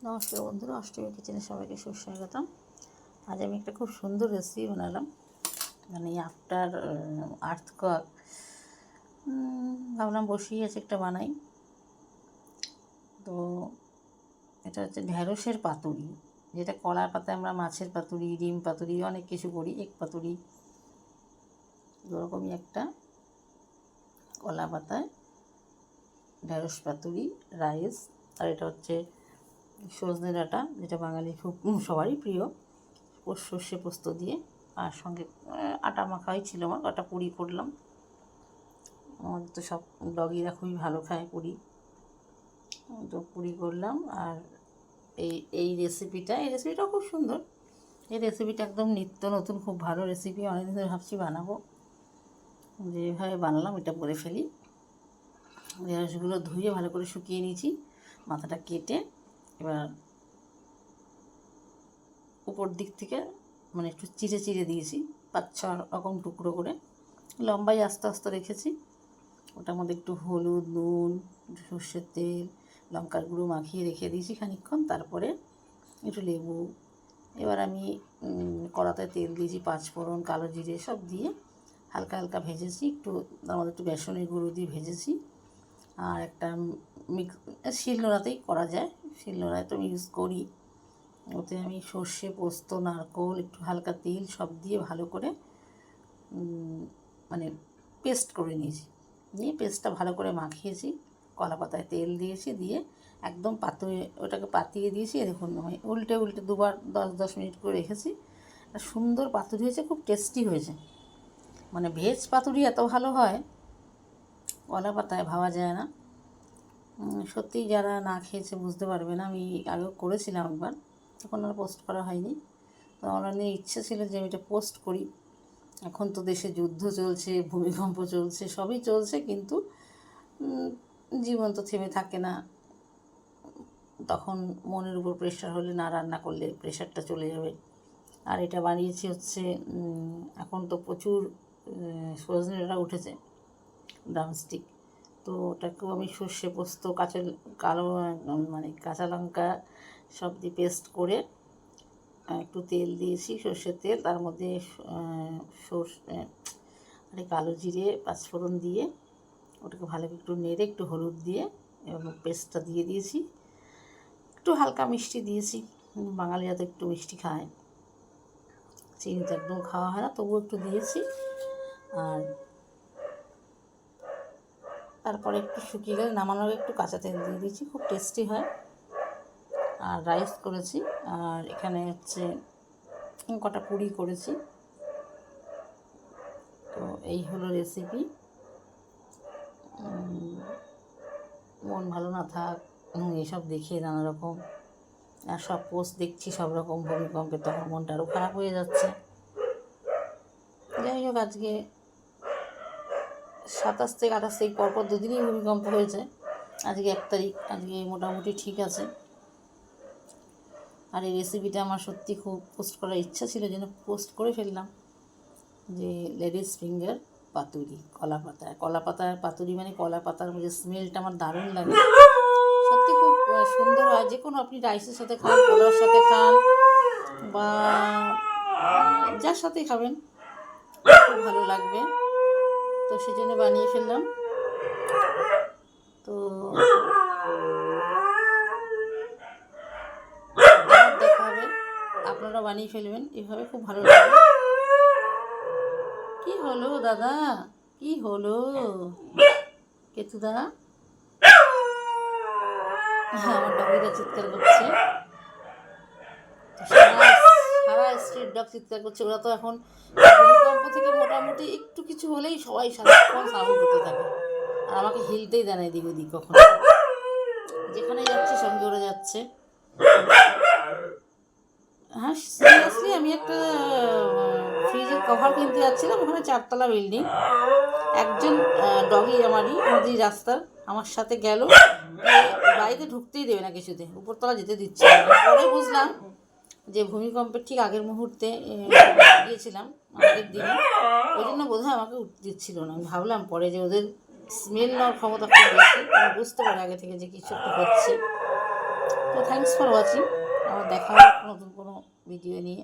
নমস্কার বন্ধুরা, অষ্টমী কিচেনে সবাইকে সুস্বাগতম। আজ আমি একটা খুব সুন্দর রেসিপি বানালাম, মানে আফটার আর্থকুয়াক। ভাবলাম বসিয়ে আছে একটা বানাই। তো এটা হচ্ছে ঢ্যাঁড়সের পাতুরি, যেটা কলার পাতায় আমরা মাছের পাতুরি, ডিম পাতুরি, অনেক কিছু করি, এক পাতুরি, ওরকমই একটা কলা পাতায় ঢ্যাঁড়স পাতুরি রাইস। আর এটা হচ্ছে সজনে ডাঁটা, যেটা বাঙালি খুব সবারই প্রিয়, সর্ষে পোস্ত দিয়ে। আর সঙ্গে আটা মাখাই ছিল, আমার আটা পুরি করলাম। আমাদের তো সব ডগিরা খুবই ভালো খায় পুরি, তো পুরি করলাম। আর এই রেসিপিটাও খুব সুন্দর। এই রেসিপিটা একদম নিত্য নতুন, খুব ভালো রেসিপি। অনেকদিন ধরে ভাবছি বানাবো, যেভাবে বানালাম এটা করে ফেলি। ঢেঁড়সগুলো ধুয়ে ভালো করে শুকিয়ে নিয়েছি, মাথাটা কেটে এবার উপর দিক থেকে মানে একটু চিড়ে চিড়ে দিয়েছি, 5-6 রকম টুকরো করে, লম্বাই আস্তে আস্তে রেখেছি। ওটার মধ্যে একটু হলুদ, নুন, সর্ষের তেল, লঙ্কার গুঁড়ো মাখিয়ে রেখে দিয়েছি খানিকক্ষণ। তারপরে একটু লেবু। এবার আমি কড়াতে তেল দিয়েছি, 5 ফোড়ন, কালো জিরে সব দিয়ে হালকা হালকা ভেজেছি। একটু তার মধ্যে একটু বেসনের গুঁড়ো দিয়ে ভেজেছি। আর একটা শিলনোড়াতেই করা যায়, শিলনোড়ায় তো ইউজ করি। ওতে আমি সর্ষে, পোস্ত, নারকেল, একটু হালকা তেল সব দিয়ে ভালো করে মানে পেস্ট করে নিয়েছি। নিয়ে পেস্টটা ভালো করে মাখিয়েছি, কলা পাতায় তেল দিয়েছি, দিয়ে একদম ওটাকে পাতিয়ে দিয়েছি। দেখুন উল্টে উল্টে দুবার 10-10 মিনিট করে রেখেছি। আর সুন্দর পাতুরি হয়েছে, খুব টেস্টি হয়েছে। মানে ভেজ পাতুরি এত ভালো হয় কলা পাতায়, ভাবা যায় না। সত্যিই যারা না খেয়েছে বুঝতে পারবে না। আমি আগেও করেছিলাম একবার, তখন আর পোস্ট করা হয়নি। তো আমার নিয়ে ইচ্ছে ছিল যে আমি এটা পোস্ট করি। এখন তো দেশে যুদ্ধ চলছে, ভূমিকম্প চলছে, সবই চলছে, কিন্তু জীবন তো থেমে থাকে না। তখন মনের উপর প্রেশার হলে না রান্না করলে প্রেশারটা চলে যাবে। আর এটা বানিয়েছি হচ্ছে, এখন তো প্রচুর সজনে ডাঁটা উঠেছে, ড্রামস্টিক। তো ওটাকেও আমি সর্ষে পোস্ত, কাঁচা লঙ্কা সব দিয়ে পেস্ট করে একটু তেল দিয়েছি, সর্ষের তেল, তার মধ্যে কালো জিরে, 5 ফোড়ন দিয়ে ওটাকে ভালো একটু নেড়ে একটু হলুদ দিয়ে এবং পেস্টটা দিয়ে দিয়েছি। একটু হালকা মিষ্টি দিয়েছি, বাঙালিরা তো একটু মিষ্টি খায়, চিনি তো একদম খাওয়া হয় না, তবুও একটু দিয়েছি। আর তারপরে একটু শুকিয়ে গেলে নামানোর একটু কাঁচা তেল দিয়ে দিয়েছি, খুব টেস্টি হয়। আর রাইস করেছি, আর এখানে হচ্ছে কটা পুরি করেছি। তো এই হলো রেসিপি। মন ভালো না থাক এসব দেখে নানা রকম, আর সব পোস্ট দেখছি সব রকম ভূমিকম্পে, তখন মনটা আরও খারাপ হয়ে যাচ্ছে। যাই হোক, আজকে 27 থেকে 28 তারিখ পরপর 2 দিনই ভূমিকম্প হয়েছে। আজকে 1 তারিখ, আজকে মোটামুটি ঠিক আছে। আর এই রেসিপিটা আমার সত্যি খুব পোস্ট করার ইচ্ছা ছিল, যেন পোস্ট করে ফেললাম। যে লেডিস ফিঙ্গার পাতুরি, কলা পাতার পাতুরি, মানে কলা পাতার যে স্মেলটা আমার দারুণ লাগে, সত্যি খুব সুন্দর হয়। যে কোনো আপনি রাইসের সাথে খান, পোলাওর সাথে খান, বা যার সাথে খাবেন খুব ভালো লাগবে। তো সেজন্য বানিয়ে ফেললাম। তো দেখা হবে, আপনারা বানিয়ে ফেলবেন এভাবে, খুব ভালো লাগবে। কি হলো দাদা, কি হলো কেতুদা? হ্যাঁ, আমার ডগিরা চিৎকার করছে, সারা স্ট্রিট ডগ চিৎকার করছে। ওরা তো এখন ভূমিকম্প থেকে মোটামুটি একটু কিছু হলেই সবাই সারাক্ষণ সাউন্ড করতে থাকে, আর আমাকে হিলতেই দেয় না এদিক ওদিক। কখন যেখানে যাচ্ছে সঙ্গে ওরা যাচ্ছে। হ্যাঁ, সিরিয়াসলি আমি একটা ফ্রিজের কভার কিনতে যাচ্ছিলাম, ওখানে 4তলা বিল্ডিং। একজন ডগি আমাদের রাস্তার আমার সাথে গেল, বাড়িতে ঢুকতেই দেবে না, কিছুতে উপরতলা যেতে দিচ্ছে না। পরে বুঝলাম যে ভূমিকম্পের ঠিক আগের মুহূর্তে গিয়েছিলাম, আগের দিনে, ওই জন্য বোধহয় আমাকে উঠতে দিচ্ছিল না। আমি ভাবলাম পরে যে ওদের স্মেল নেওয়ার ক্ষমতা খুব বেশি, বুঝতে পারে আগে থেকে যে কিছু একটা হচ্ছে। তো তো থ্যাংকস ফর ওয়াচিং। আবার দেখা হবে নতুন কোনো ভিডিও নিয়ে।